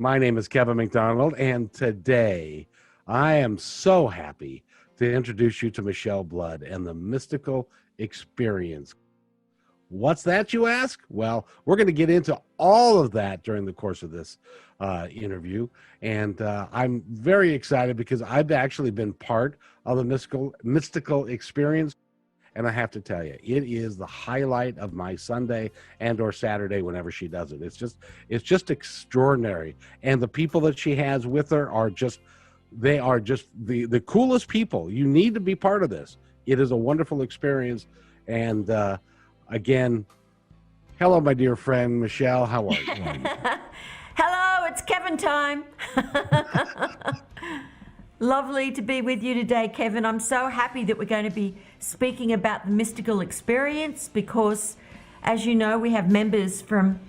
My name is Kevin McDonald, and today I am so happy to introduce you to Michele Blood and the mystical experience. What's that, you ask? Well, we're going to get into all of that during the course of this interview, and I'm very excited because I've actually been part of the mystical experience. And I have to tell you, it is the highlight of my Sunday and or Saturday whenever she does it. It's just extraordinary. And the people that she has with her are just the coolest people. You need to be part of this. It is a wonderful experience. And again, hello, my dear friend, Michele. How are you? Hello, it's Kevin time. Lovely to be with you today, Kevin. I'm so happy that we're going to be speaking about the mystical experience because, as you know, we have members from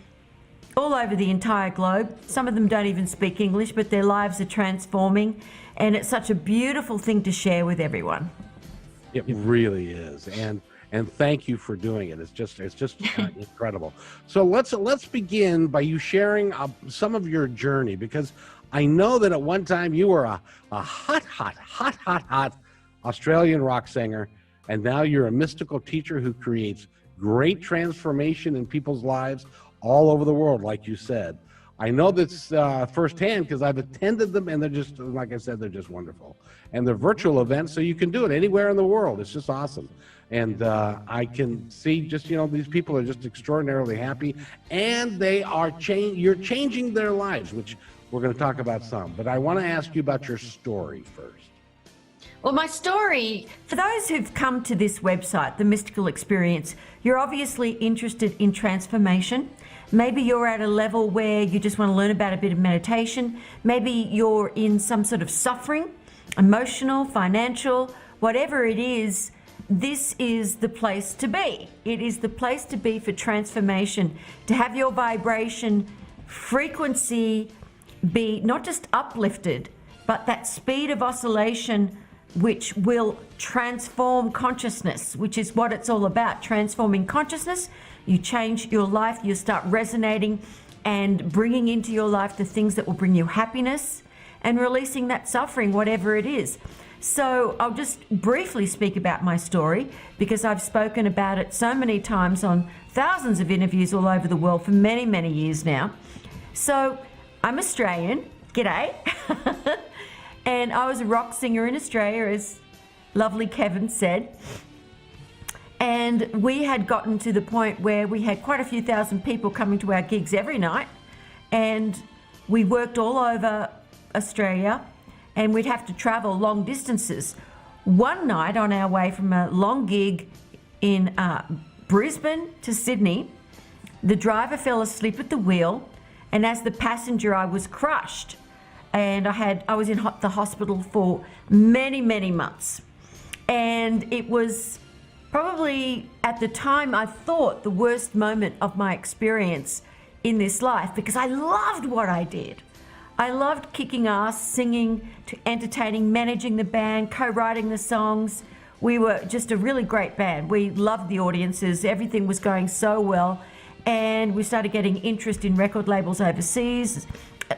all over the entire globe. Some of them don't even speak English, but their lives are transforming, and it's such a beautiful thing to share with everyone. It really is, and thank you for doing it. It's just incredible. So let's begin by you sharing some of your journey, because I know that at one time you were a hot Australian rock singer, and now you're a mystical teacher who creates great transformation in people's lives all over the world, like you said. I know this firsthand because I've attended them, and they're just, like I said, they're just wonderful. And they're virtual events, so you can do it anywhere in the world. It's just awesome. And I can see just, these people are just extraordinarily happy, and they are you're changing their lives, which we're going to talk about some. But I want to ask you about your story first. Well, my story, for those who've come to this website, The Mystical Experience, you're obviously interested in transformation. Maybe you're at a level where you just want to learn about a bit of meditation. Maybe you're in some sort of suffering, emotional, financial, whatever it is, this is the place to be. It is the place to be for transformation, to have your vibration, frequency be not just uplifted, but that speed of oscillation which will transform consciousness, which is what it's all about, transforming consciousness. You change your life, you start resonating and bringing into your life the things that will bring you happiness and releasing that suffering, whatever it is. So I'll just briefly speak about my story because I've spoken about it so many times on thousands of interviews all over the world for many, many years now. So I'm Australian, g'day, and I was a rock singer in Australia, as lovely Kevin said, and we had gotten to the point where we had quite a few thousand people coming to our gigs every night, and we worked all over Australia, and we'd have to travel long distances. One night on our way from a long gig in Brisbane to Sydney, the driver fell asleep at the wheel, and as the passenger, I was crushed, and I was in the hospital for many, many months. And it was probably, at the time, I thought the worst moment of my experience in this life because I loved what I did. I loved kicking ass, singing, to entertaining, managing the band, co-writing the songs. We were just a really great band. We loved the audiences. Everything was going so well. And we started getting interest in record labels overseas.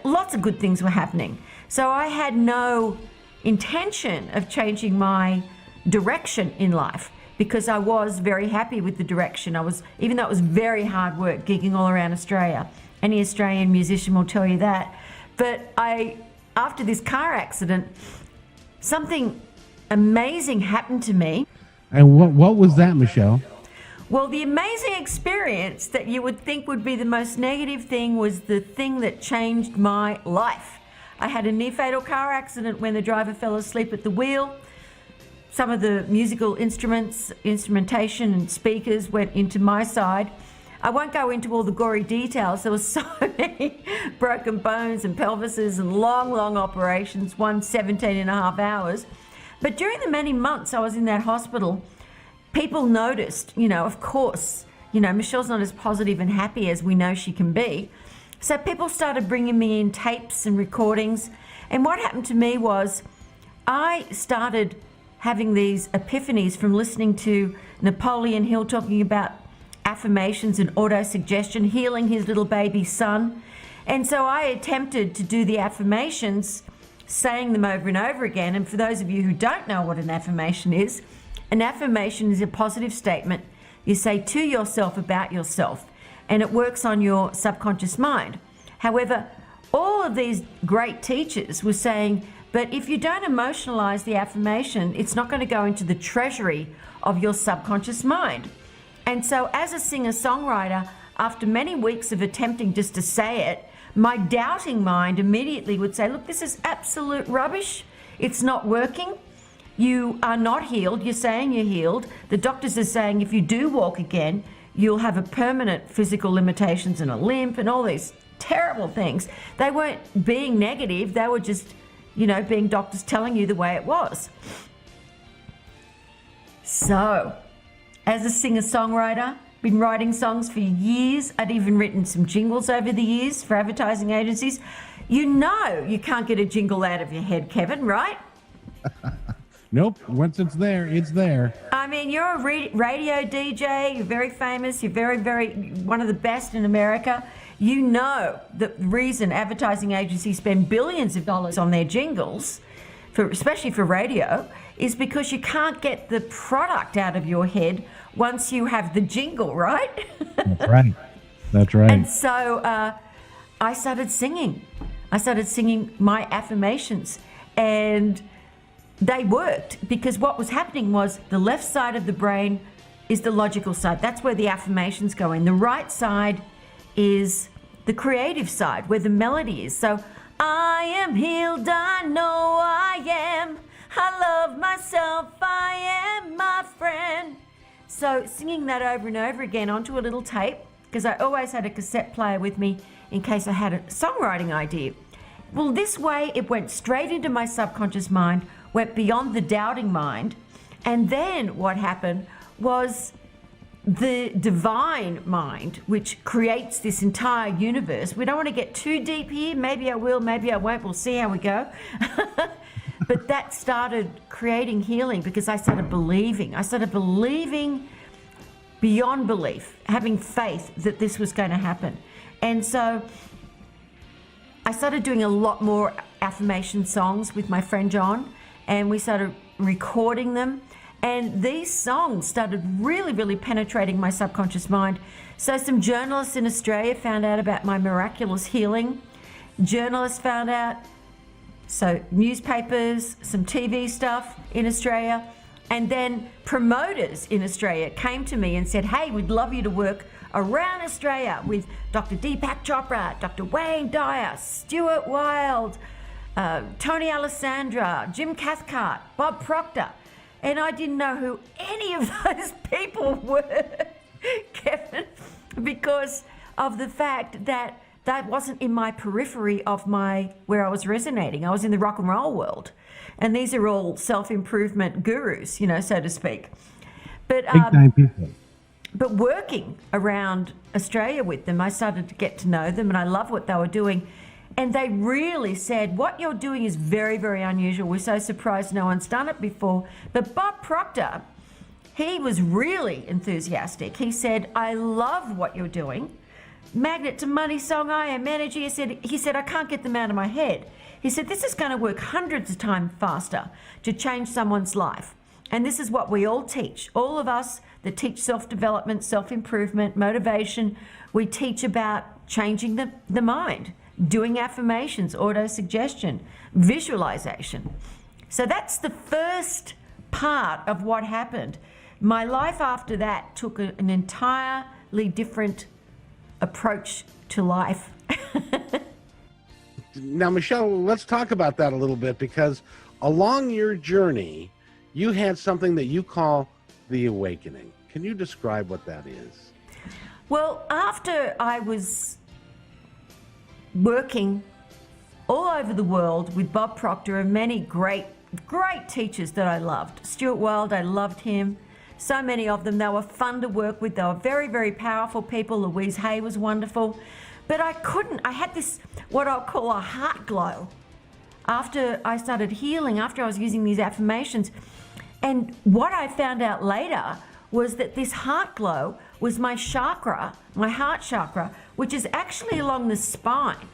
Lots of good things were happening. So I had no intention of changing my direction in life because I was very happy with the direction. Even though it was very hard work gigging all around Australia. Any Australian musician will tell you that. But after this car accident, something amazing happened to me. And what was that, Michele? Well, the amazing experience that you would think would be the most negative thing was the thing that changed my life. I had a near-fatal car accident when the driver fell asleep at the wheel. Some of the musical instrumentation and speakers went into my side. I won't go into all the gory details. There were so many broken bones and pelvises and long, long operations, one 17 and a half hours. But during the many months I was in that hospital, people noticed, of course, Michele's not as positive and happy as we know she can be. So people started bringing me in tapes and recordings. And what happened to me was I started having these epiphanies from listening to Napoleon Hill talking about affirmations and auto-suggestion, healing his little baby son. And so I attempted to do the affirmations, saying them over and over again. And for those of you who don't know what an affirmation is a positive statement you say to yourself about yourself, and it works on your subconscious mind. However, all of these great teachers were saying, but if you don't emotionalize the affirmation, it's not going to go into the treasury of your subconscious mind. And so as a singer-songwriter, after many weeks of attempting just to say it, my doubting mind immediately would say, look, this is absolute rubbish. It's not working. You are not healed. You're saying you're healed. The doctors are saying if you do walk again, you'll have a permanent physical limitations and a limp and all these terrible things. They weren't being negative. They were just, being doctors telling you the way it was. So, as a singer-songwriter, been writing songs for years. I'd even written some jingles over the years for advertising agencies. You can't get a jingle out of your head, Kevin, right? Nope. Once it's there, it's there. I mean, you're a radio DJ. You're very famous. You're very, very one of the best in America. You know the reason advertising agencies spend billions of dollars on their jingles, especially for radio, is because you can't get the product out of your head once you have the jingle, right? That's right. That's right. And so I started singing. I started singing my affirmations, and they worked because what was happening was the left side of the brain is the logical side. That's where the affirmations go in. The right side is the creative side, where the melody is. So, I am healed, I know I am. I love myself, I am my friend. So singing that over and over again onto a little tape, because I always had a cassette player with me in case I had a songwriting idea. Well, this way it went straight into my subconscious mind, went beyond the doubting mind, and then what happened was the divine mind, which creates this entire universe. We don't want to get too deep here. Maybe I will, maybe I won't. We'll see how we go. But that started creating healing because I started believing. I started believing beyond belief, having faith that this was going to happen. And so I started doing a lot more affirmation songs with my friend John, and we started recording them. And these songs started really, really penetrating my subconscious mind. So some journalists in Australia found out about my miraculous healing. Journalists found out, so newspapers, some TV stuff in Australia, and then promoters in Australia came to me and said, hey, we'd love you to work around Australia with Dr. Deepak Chopra, Dr. Wayne Dyer, Stuart Wilde, Tony Alessandra, Jim Cathcart, Bob Proctor. And I didn't know who any of those people were, Kevin, because of the fact that that wasn't in my periphery of where I was resonating. I was in the rock and roll world. And these are all self-improvement gurus, so to speak. But big time people. But working around Australia with them, I started to get to know them, and I love what they were doing. And they really said, what you're doing is very, very unusual. We're so surprised no one's done it before. But Bob Proctor, he was really enthusiastic. He said, I love what you're doing. Magnet to Money song, I Am Energy. He said, I can't get them out of my head. He said, this is going to work hundreds of times faster to change someone's life. And this is what we all teach. All of us that teach self-development, self-improvement, motivation, we teach about changing the mind. Doing affirmations, auto-suggestion, visualization. So that's the first part of what happened. My life after that took an entirely different approach to life. Now, Michele, let's talk about that a little bit, because along your journey, you had something that you call the awakening. Can you describe what that is? Well, after I was working all over the world with Bob Proctor and many great teachers that I loved. Stuart Wilde, I loved him. So many of them, they were fun to work with. They were very, very powerful people. Louise Hay was wonderful. But I had this, what I'll call a heart glow after I started healing, after I was using these affirmations. And what I found out later was that this heart glow was my chakra, my heart chakra, which is actually along the spine.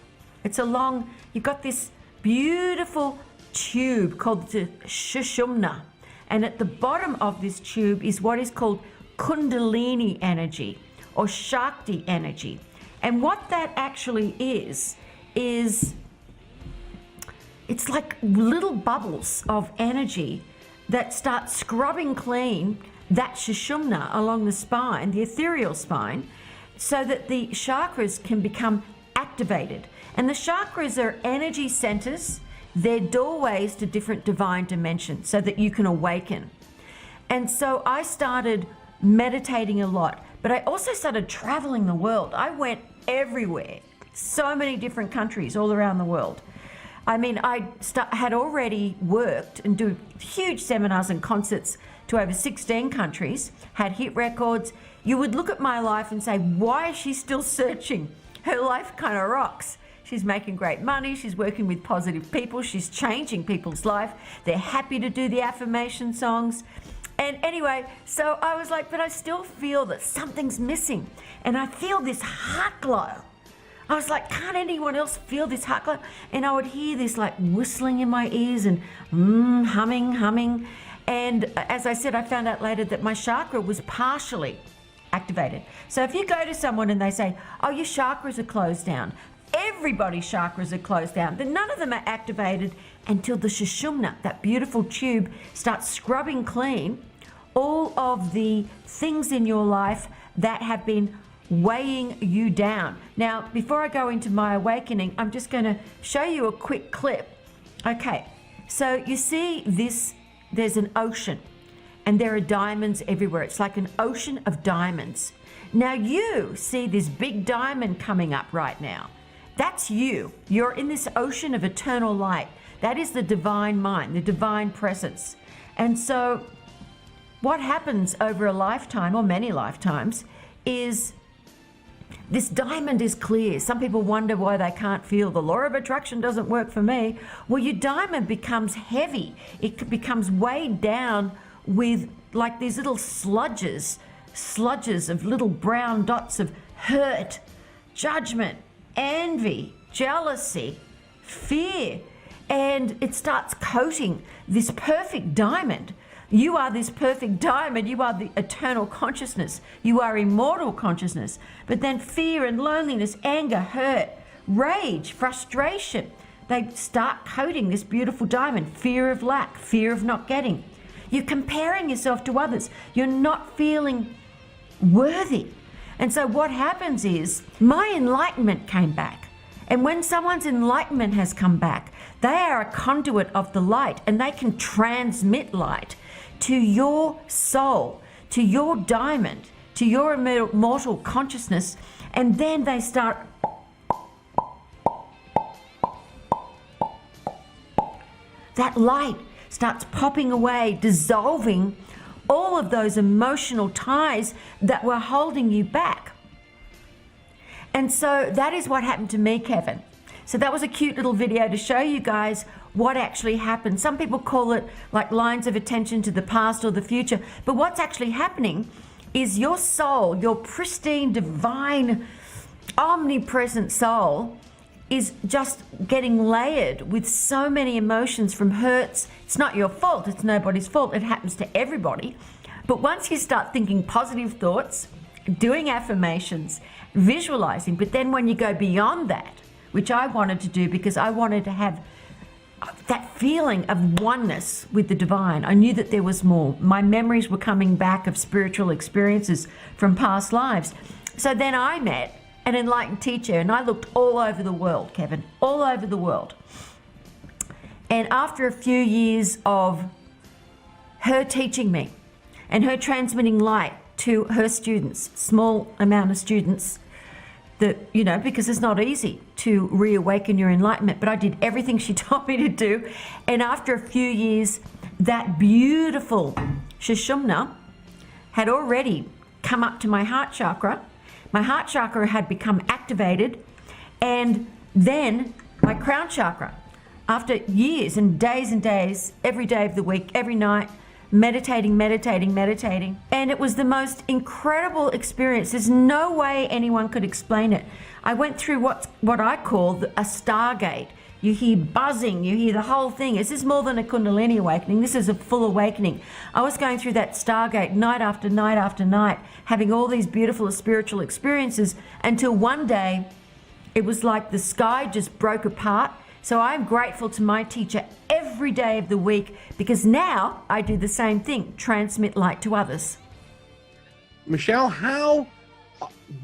It's along, you've got this beautiful tube called the Sushumna. And at the bottom of this tube is what is called Kundalini energy or Shakti energy. And what that actually is it's like little bubbles of energy that start scrubbing clean that Sushumna along the spine, the ethereal spine, so that the chakras can become activated. And the chakras are energy centers. They're doorways to different divine dimensions so that you can awaken. And so I started meditating a lot, but I also started traveling the world. I went everywhere, so many different countries all around the world. I mean, I had already worked and do huge seminars and concerts to over 16 countries, had hit records. You would look at my life and say, why is she still searching? Her life kind of rocks. She's making great money. She's working with positive people. She's changing people's life. They're happy to do the affirmation songs. And anyway, so I was like, but I still feel that something's missing. And I feel this heart glow. I was like, can't anyone else feel this heart glow? And I would hear this like whistling in my ears and humming. And as I said, I found out later that my chakra was partially activated. So if you go to someone and they say, oh, your chakras are closed down, everybody's chakras are closed down, then none of them are activated until the Sushumna, that beautiful tube, starts scrubbing clean all of the things in your life that have been weighing you down. Now, before I go into my awakening, I'm just going to show you a quick clip. Okay, so you see this, there's an ocean and there are diamonds everywhere. It's like an ocean of diamonds. Now you see this big diamond coming up right now. That's you. You're in this ocean of eternal light. That is the divine mind, the divine presence. And so what happens over a lifetime or many lifetimes is this diamond is clear. Some people wonder why they can't feel the law of attraction doesn't work for me. Well, your diamond becomes heavy. It becomes weighed down with like these little sludges of little brown dots of hurt, judgment, envy, jealousy, fear. And it starts coating this perfect diamond. You are this perfect diamond. You are the eternal consciousness. You are immortal consciousness. But then fear and loneliness, anger, hurt, rage, frustration, they start coating this beautiful diamond. Fear of lack, fear of not getting. You're comparing yourself to others. You're not feeling worthy. And so what happens is my enlightenment came back. And when someone's enlightenment has come back, they are a conduit of the light and they can transmit light to your soul, to your diamond, to your immortal consciousness, and then they start that light starts popping away, dissolving all of those emotional ties that were holding you back. And so that is what happened to me, Kevin. So that was a cute little video to show you guys what actually happened. Some people call it like lines of attention to the past or the future. But what's actually happening is your soul, your pristine, divine, omnipresent soul is just getting layered with so many emotions from hurts. It's not your fault. It's nobody's fault. It happens to everybody. But once you start thinking positive thoughts, doing affirmations, visualizing, but then when you go beyond that, which I wanted to do because I wanted to have that feeling of oneness with the divine. I knew that there was more. My memories were coming back of spiritual experiences from past lives. So then I met an enlightened teacher and I looked all over the world, Kevin, all over the world. And after a few years of her teaching me and her transmitting light to her students, small amount of students, that, you know, because it's not easy to reawaken your enlightenment, but I did everything she told me to do. And after a few years, that beautiful Sushumna had already come up to my heart chakra. My heart chakra had become activated, and then my crown chakra, after years and days, every day of the week, every night, meditating. And it was the most incredible experience. There's no way anyone could explain it. I went through what I call a stargate. You hear buzzing, you hear the whole thing. This is more than a Kundalini awakening. This is a full awakening. I was going through that stargate night after night after night, having all these beautiful spiritual experiences until one day it was like the sky just broke apart. So I'm grateful to my teacher every day of the week, because now I do the same thing, transmit light to others. Michele, how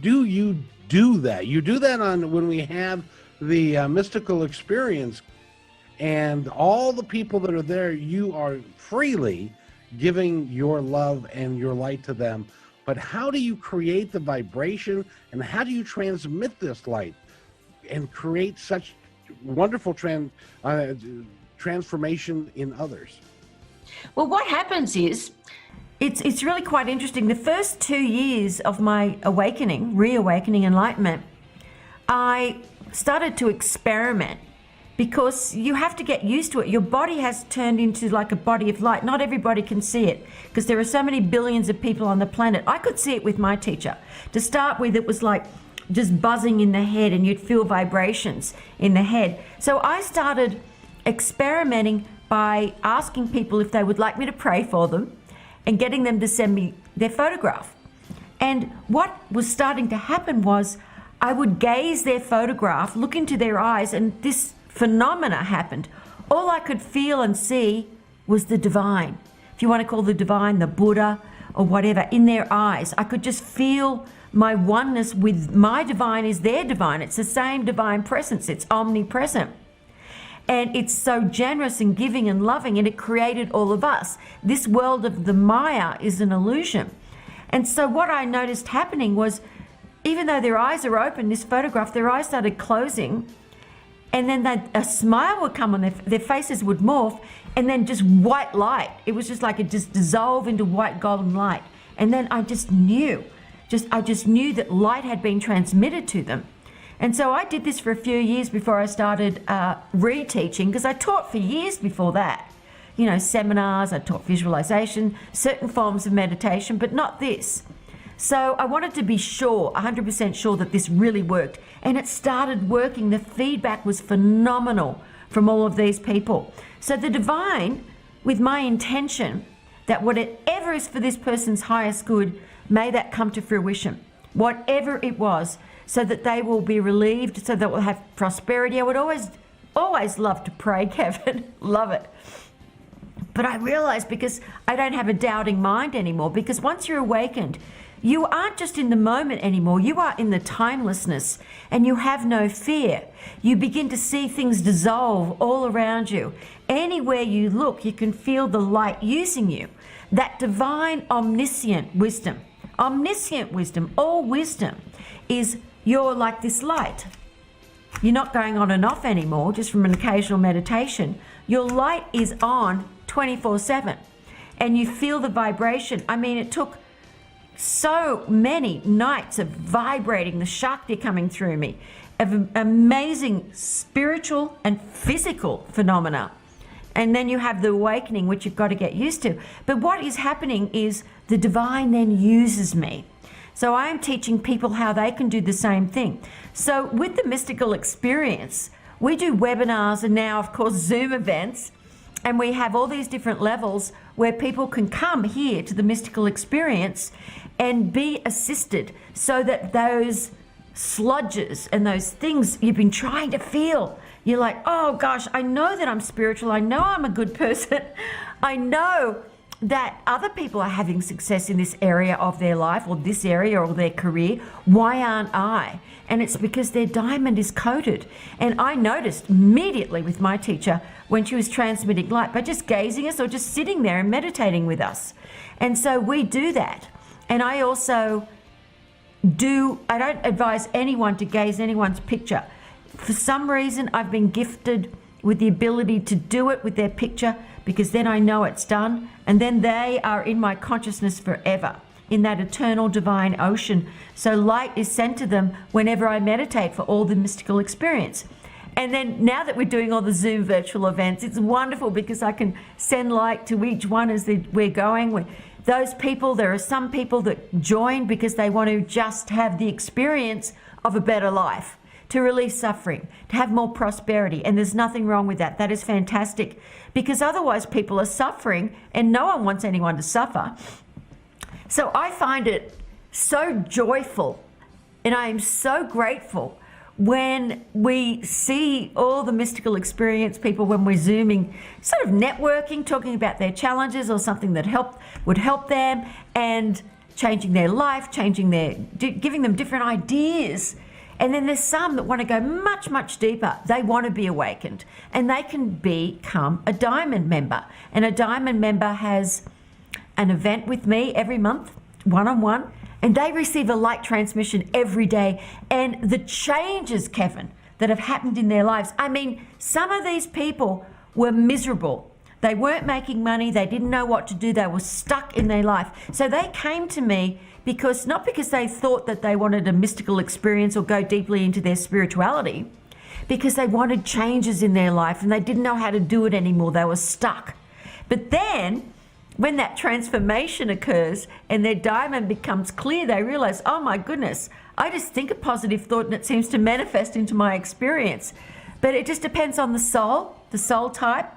do you do that? You do that when we have the mystical experience, and all the people that are there, you are freely giving your love and your light to them. But how do you create the vibration, and how do you transmit this light and create such wonderful transformation in others? Well, what happens is, it's really quite interesting. The first 2 years of my reawakening, enlightenment, I started to experiment, because you have to get used to it. Your body has turned into like a body of light. Not everybody can see it, because there are so many billions of people on the planet. I could see it with my teacher. To start with, it was like just buzzing in the head, and you'd feel vibrations in the head. So I started experimenting by asking people if they would like me to pray for them and getting them to send me their photograph. And what was starting to happen was, I would gaze their photograph, look into their eyes, and this phenomena happened. All I could feel and see was the divine. If you want to call the divine the Buddha or whatever, in their eyes. I could just feel my oneness with my divine is their divine. It's the same divine presence. It's omnipresent. And it's so generous and giving and loving, and it created all of us. This world of the Maya is an illusion. And so what I noticed happening was, even though their eyes are open, this photograph, their eyes started closing, and then a smile would come on their faces would morph, and then just white light. It was just like it just dissolved into white golden light. And then I just knew that light had been transmitted to them. And so I did this for a few years before I started reteaching, because I taught for years before that. You know, seminars, I taught visualization, certain forms of meditation, but not this. So I wanted to be sure, 100% sure, that this really worked. And it started working. The feedback was phenomenal from all of these people. So the divine, with my intention that whatever is for this person's highest good, may that come to fruition, whatever it was, so that they will be relieved, so that we'll have prosperity. I would always love to pray, Kevin, love it. But I realized, because I don't have a doubting mind anymore, because once you're awakened, you aren't just in the moment anymore. You are in the timelessness, and you have no fear. You begin to see things dissolve all around you. Anywhere you look, you can feel the light using you. That divine omniscient wisdom, all wisdom is you're like this light. You're not going on and off anymore, just from an occasional meditation. Your light is on 24/7, and you feel the vibration. I mean, it took so many nights of vibrating, the Shakti coming through me, of amazing spiritual and physical phenomena. And then you have the awakening, which you've got to get used to. But what is happening is the divine then uses me. So I am teaching people how they can do the same thing. So with the mystical experience, we do webinars and now, of course, Zoom events. And we have all these different levels where people can come here to the mystical experience and be assisted, so that those sludges and those things you've been trying to feel, you're like, oh gosh, I know that I'm spiritual. I know I'm a good person. I know that other people are having success in this area of their life, or this area, or their career. Why aren't I? And it's because their diamond is coated. And I noticed immediately with my teacher when she was transmitting light by just gazing us or just sitting there and meditating with us. And so we do that. And I also I don't advise anyone to gaze anyone's picture. For some reason, I've been gifted with the ability to do it with their picture, because then I know it's done, and then they are in my consciousness forever, in that eternal divine ocean. So light is sent to them whenever I meditate for all the mystical experience. And then now that we're doing all the Zoom virtual events, it's wonderful because I can send light to each one as we're going. Those people, there are some people that join because they want to just have the experience of a better life, to release suffering, to have more prosperity. And there's nothing wrong with that. That is fantastic, because otherwise people are suffering and no one wants anyone to suffer. So I find it so joyful, and I am so grateful when we see all the mystical experience people, when we're Zooming, sort of networking, talking about their challenges or something that would help them, and changing their life, giving them different ideas. And then there's some that want to go much, much deeper. They want to be awakened, and they can become a diamond member. And a diamond member has an event with me every month, one-on-one, and they receive a light transmission every day. And the changes, Kevin, that have happened in their lives. I mean, some of these people were miserable. They weren't making money. They didn't know what to do. They were stuck in their life. So they came to me not because they thought that they wanted a mystical experience or go deeply into their spirituality, because they wanted changes in their life and they didn't know how to do it anymore. They were stuck. But then when that transformation occurs and their diamond becomes clear, they realize, oh my goodness, I just think a positive thought and it seems to manifest into my experience. But it just depends on the soul type,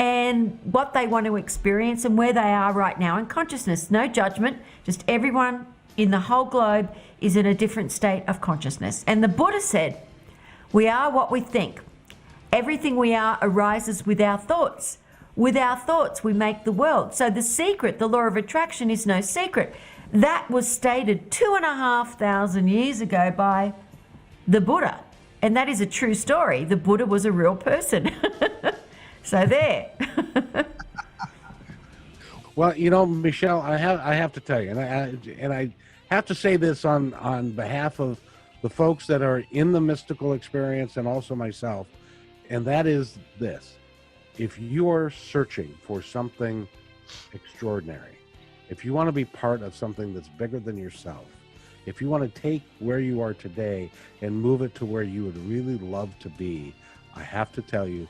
and what they want to experience and where they are right now in consciousness. No judgment, just everyone in the whole globe is in a different state of consciousness. And the Buddha said, we are what we think. Everything we are arises with our thoughts. With our thoughts, we make the world. So the secret, the law of attraction, is no secret. That was stated 2,500 years ago by the Buddha. And that is a true story. The Buddha was a real person. So there. Well, you know, Michele, I have to tell you, and I have to say this on behalf of the folks that are in the mystical experience and also myself, and that is this. If you are searching for something extraordinary, if you want to be part of something that's bigger than yourself, if you want to take where you are today and move it to where you would really love to be, I have to tell you,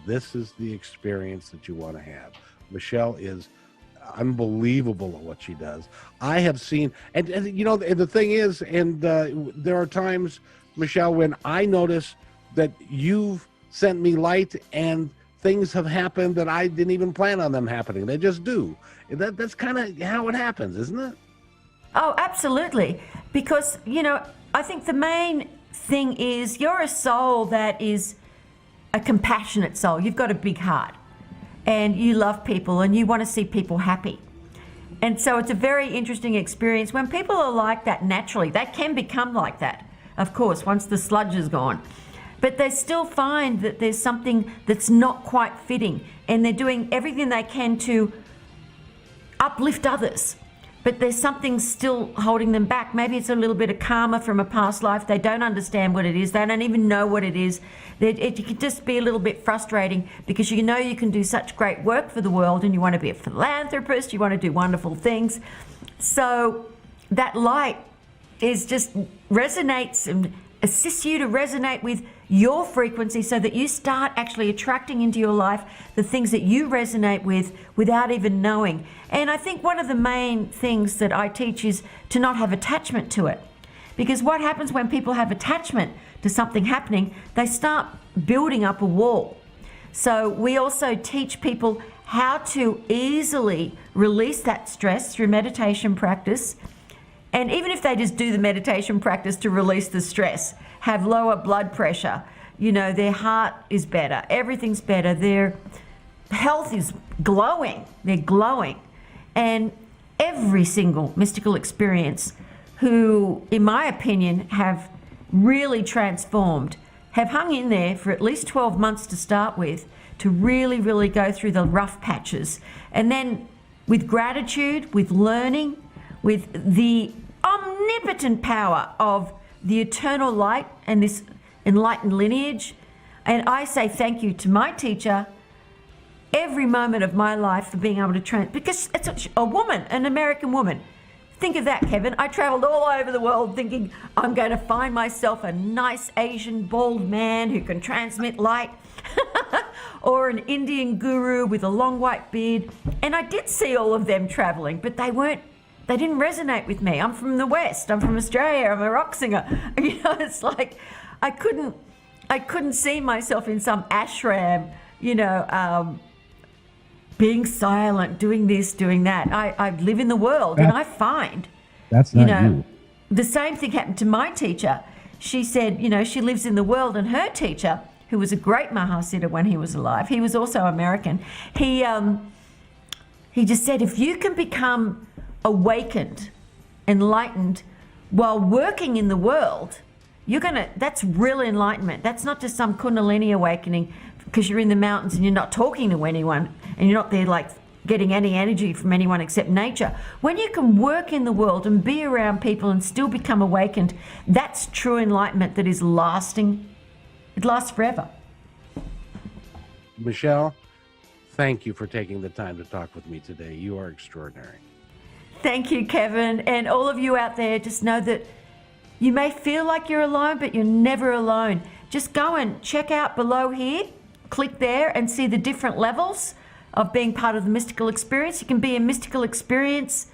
this is the experience that you want to have. Michele is unbelievable at what she does. I have seen, and you know, the thing is, and there are times, Michele, when I notice that you've sent me light and things have happened that I didn't even plan on them happening. They just do. That's kind of how it happens, isn't it? Oh, absolutely. Because, you know, I think the main thing is you're a soul that is a compassionate soul. You've got a big heart and you love people and you want to see people happy. And so it's a very interesting experience. When people are like that naturally, they can become like that, of course, once the sludge is gone. But they still find that there's something that's not quite fitting, and they're doing everything they can to uplift others. But there's something still holding them back. Maybe it's a little bit of karma from a past life. They don't understand what it is. They don't even know what it is. It can just be a little bit frustrating because you know you can do such great work for the world and you want to be a philanthropist, you want to do wonderful things. So that light is just resonates and assists you to resonate with your frequency so that you start actually attracting into your life the things that you resonate with without even knowing. And I think one of the main things that I teach is to not have attachment to it. Because what happens when people have attachment to something happening, they start building up a wall. So we also teach people how to easily release that stress through meditation practice. And even if they just do the meditation practice to release the stress, have lower blood pressure, you know, their heart is better, everything's better, their health is glowing, they're glowing. And every single mystical experience who, in my opinion, have really transformed, have hung in there for at least 12 months to start with, to really, really go through the rough patches. And then with gratitude, with learning, with the omnipotent power of the eternal light and this enlightened lineage. And I say thank you to my teacher every moment of my life for being able to because it's a woman, an American woman, Think of that, Kevin. I traveled all over the world thinking I'm going to find myself a nice Asian bald man who can transmit light or an Indian guru with a long white beard. And I did see all of them traveling, but they didn't resonate with me. I'm from the West. I'm from Australia. I'm a rock singer. You know, it's like I couldn't see myself in some ashram, you know, being silent, doing this, doing that. I live in the world, and I find, that's not you. The same thing happened to my teacher. She said, you know, she lives in the world, and her teacher, who was a great Mahasiddha when he was alive, he was also American. He just said, if you can become awakened, enlightened, while working in the world, that's real enlightenment. That's not just some Kundalini awakening because you're in the mountains and you're not talking to anyone and you're not there like getting any energy from anyone except nature. When you can work in the world and be around people and still become awakened, that's true enlightenment that is lasting. It lasts forever. Michele, thank you for taking the time to talk with me today. You are extraordinary. Thank you, Kevin. And all of you out there, just know that you may feel like you're alone, but you're never alone. Just go and check out below here. Click there and see the different levels of being part of the mystical experience. You can be a mystical experience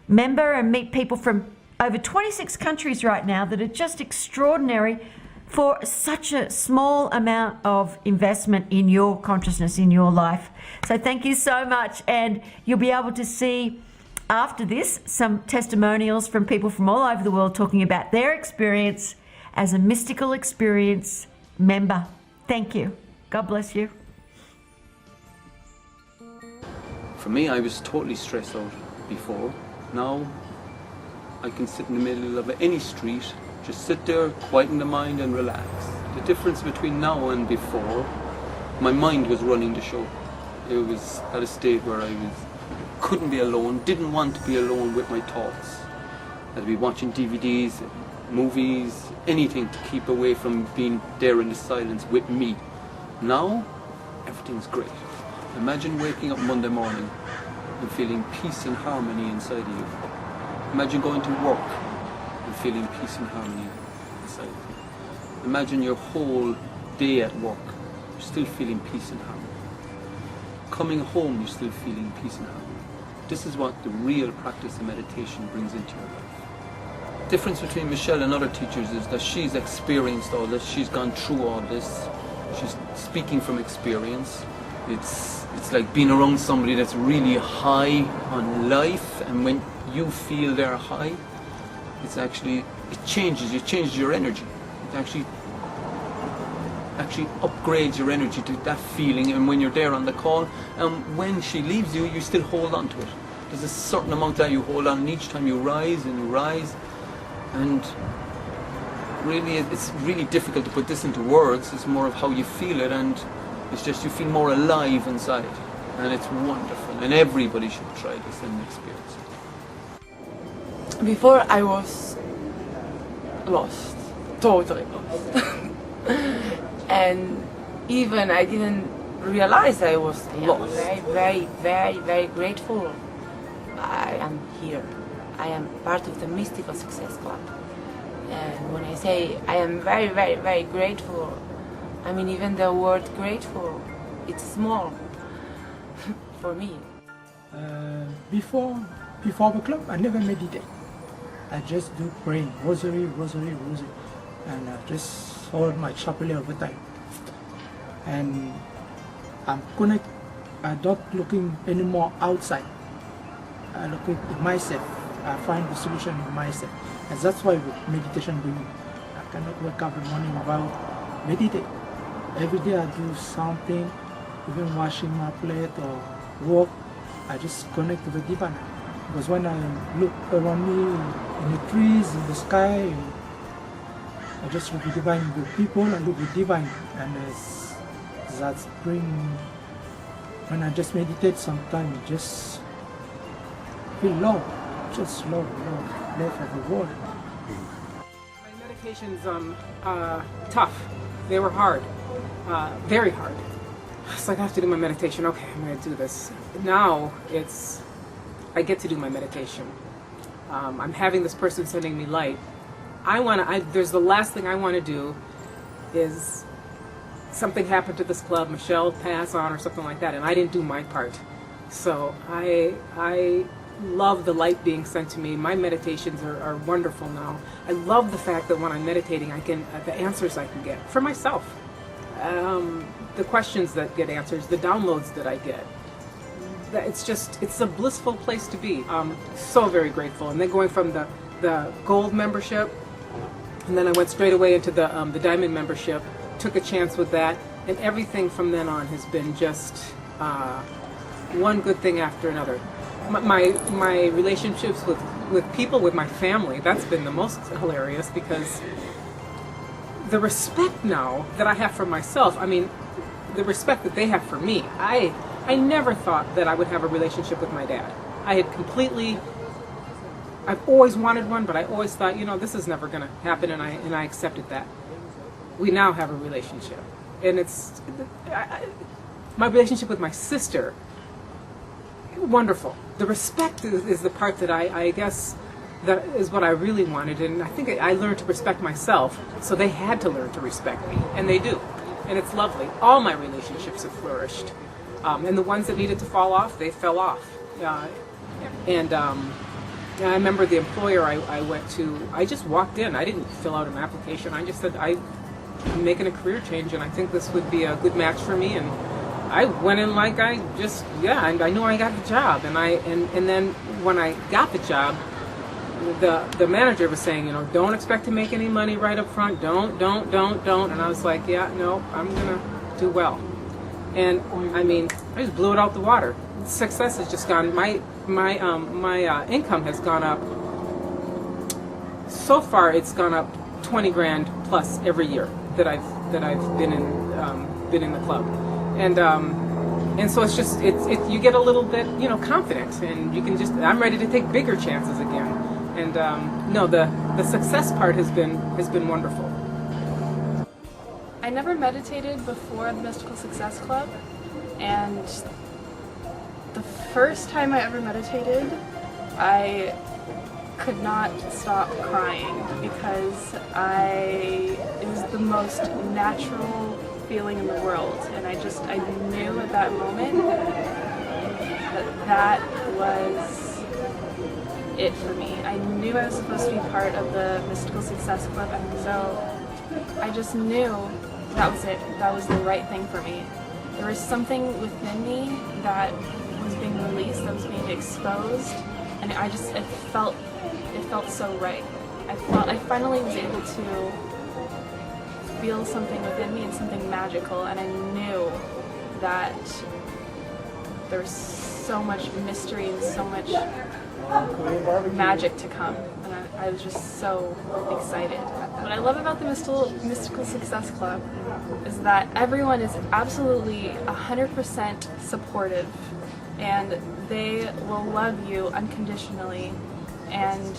member and meet people from over 26 countries right now that are just extraordinary for such a small amount of investment in your consciousness, in your life. So thank you so much. And you'll be able to see after this some testimonials from people from all over the world talking about their experience as a mystical experience member. Thank you. God bless you. For me, I was totally stressed out before. Now, I can sit in the middle of any street, just sit there, quieten the mind and relax. The difference between now and before, my mind was running the show. It was at a state where I couldn't be alone, didn't want to be alone with my thoughts. I'd be watching DVDs, movies, anything to keep away from being there in the silence with me. Now, everything's great. Imagine waking up Monday morning and feeling peace and harmony inside of you. Imagine going to work and feeling peace and harmony inside of you. Imagine your whole day at work, you're still feeling peace and harmony. Coming home, you're still feeling peace and harmony. This is what the real practice of meditation brings into your life. The difference between Michele and other teachers is that she's experienced all this, she's gone through all this, she's speaking from experience. It's like being around somebody that's really high on life, and when you feel they're high, it's actually, it changes your energy. It actually upgrades your energy to that feeling, and when you're there on the call, and when she leaves you, you still hold on to it. There's a certain amount that you hold on, and each time you rise, and really it's really difficult to put this into words. It's more of how you feel it, and it's just you feel more alive inside, and it's wonderful, and everybody should try this and experience it. Before I was lost, totally lost. And even I didn't realize I was lost. Very, very, very, very grateful. I am here. I am part of the Mystical Success Club. And when I say I am very, very, very grateful, I mean even the word grateful, it's small for me. Before the club, I never meditate. I just do praying, rosary, and I just hold my chapel over time. And I'm connected. I'm not looking anymore outside. I look at myself. I find the solution in myself, and that's why meditation brings me. I cannot wake up in the morning without meditate. Every day I do something, even washing my plate or walk. I just connect to the divine. Because when I look around me, in the trees, in the sky, I just look at divine with people. I look at divine, and that's bring. When I just meditate, sometimes just feel love, just love for the world. My meditations tough. They were hard, very hard. It's like I have to do my meditation. Okay, I'm going to do this. Now I get to do my meditation. I'm having this person sending me light. There's the last thing I want to do is something happened to this club, Michele pass on or something like that, and I didn't do my part. So I love the light being sent to me. My meditations are wonderful now. I love the fact that when I'm meditating, the answers I can get for myself. The questions that get answers, the downloads that I get. It's a blissful place to be. So very grateful. And then going from the gold membership, and then I went straight away into the diamond membership, took a chance with that, and everything from then on has been just one good thing after another. My relationships with people, with my family, that's been the most hilarious, because the respect now that I have for myself, I mean, the respect that they have for me, I never thought that I would have a relationship with my dad. I've always wanted one, but I always thought, this is never going to happen, and I accepted that. We now have a relationship, and my relationship with my sister, wonderful. The respect is the part that I guess that is what I really wanted, and I think I learned to respect myself, so they had to learn to respect me, and they do, and it's lovely. All my relationships have flourished, and the ones that needed to fall off, they fell off. I remember the employer I went to, I just walked in. I didn't fill out an application. I just said, I'm making a career change, and I think this would be a good match for me. And I went in like I knew I got the job. And then when I got the job, the manager was saying, don't expect to make any money right up front. Don't. And I was like, yeah, no, I'm going to do well. And I mean, I just blew it out the water. Success has just gone. My income has gone up. So far, it's gone up 20 grand plus every year that I've been in the club, and so it's just you get a little bit confident, and you can just I'm ready to take bigger chances again. And no, the success part has been wonderful. I never meditated before the Mystical Success Club, and the first time I ever meditated, I could not stop crying because it was the most natural feeling in the world, and I knew at that moment that was it for me. I knew I was supposed to be part of the Mystical Success Club, and so I just knew that was it. That was the right thing for me. There was something within me that was being released, that was being exposed, and it felt so right. I finally was able to feel something within me, and something magical, and I knew that there was so much mystery and so much magic to come, and I was just so excited. What I love about the Mystical Success Club is that everyone is absolutely 100% supportive, and they will love you unconditionally, and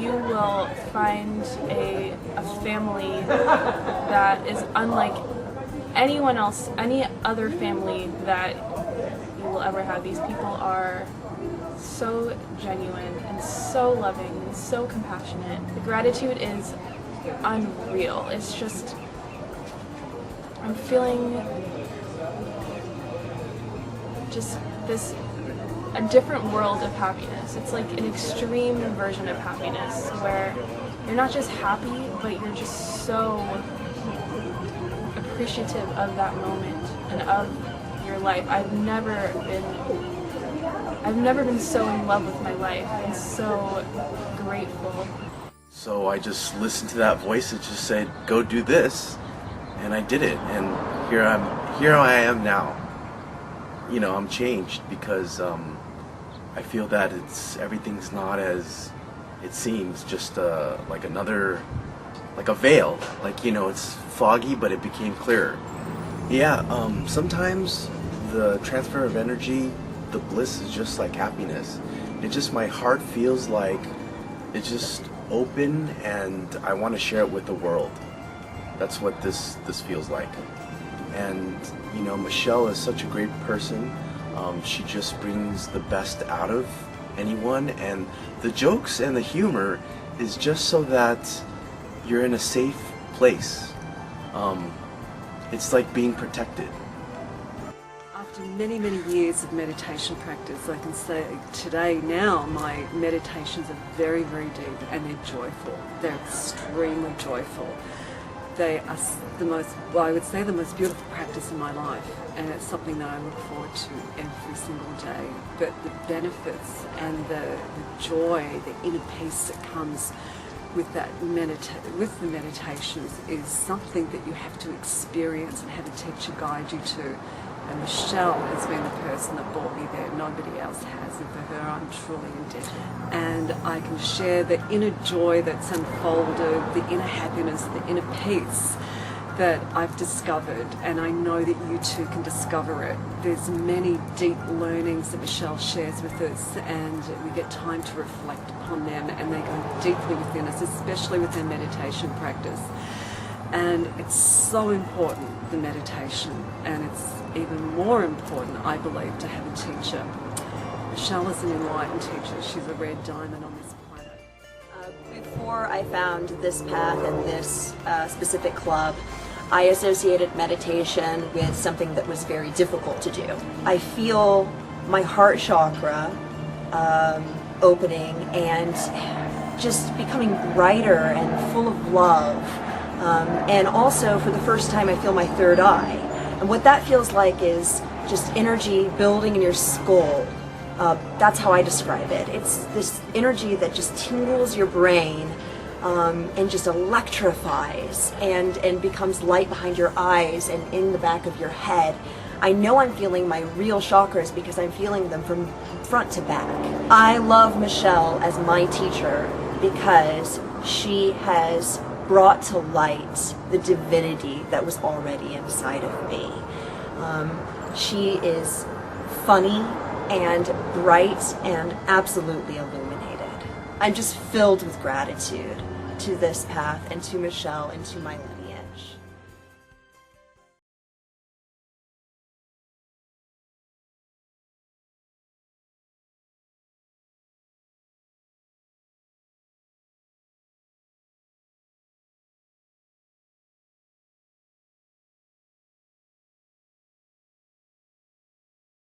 you will find a family that is unlike anyone else, any other family that you will ever have. These people are so genuine and so loving and so compassionate. The gratitude is unreal. It's just, I'm feeling just a different world of happiness. It's like an extreme version of happiness where you're not just happy, but you're just so appreciative of that moment and of your life. I've never been so in love with my life and so grateful. So I just listened to that voice that just said, go do this, and I did it, and here I am now. I'm changed because I feel that everything's not as it seems, just like a veil, it's foggy, but it became clearer. Yeah, sometimes the transfer of energy, the bliss is just like happiness. My heart feels like it's just open, and I want to share it with the world. That's what this feels like. And Michele is such a great person. She just brings the best out of anyone, and the jokes and the humor is just so that you're in a safe place. It's like being protected. After many, many years of meditation practice, I can say today now my meditations are very, very deep and they're joyful. They're extremely joyful. They are the most, well, I would say the most beautiful practice in my life, and it's something that I look forward to every single day. But the benefits and the joy, the inner peace that comes with that with the meditations is something that you have to experience and have a teacher guide you to. And Michele has been the person that brought me there. Nobody else has, and for her I'm truly indebted. And I can share the inner joy that's unfolded, the inner happiness, the inner peace that I've discovered, and I know that you too can discover it. There's many deep learnings that Michele shares with us, and we get time to reflect upon them, and they go deeply within us, especially with their meditation practice. And it's so important, the meditation, and it's even more important, I believe, to have a teacher. Michele is an enlightened teacher. She's a red diamond on this planet. Before I found this path and this specific club, I associated meditation with something that was very difficult to do. I feel my heart chakra opening and just becoming brighter and full of love. And also, for the first time, I feel my third eye. And what that feels like is just energy building in your skull. That's how I describe it. It's this energy that just tingles your brain and just electrifies and becomes light behind your eyes and in the back of your head. I know I'm feeling my real chakras because I'm feeling them from front to back. I love Michele as my teacher because she has brought to light the divinity that was already inside of me. She is funny and bright and absolutely illuminated. I'm just filled with gratitude to this path and to Michele and to my life.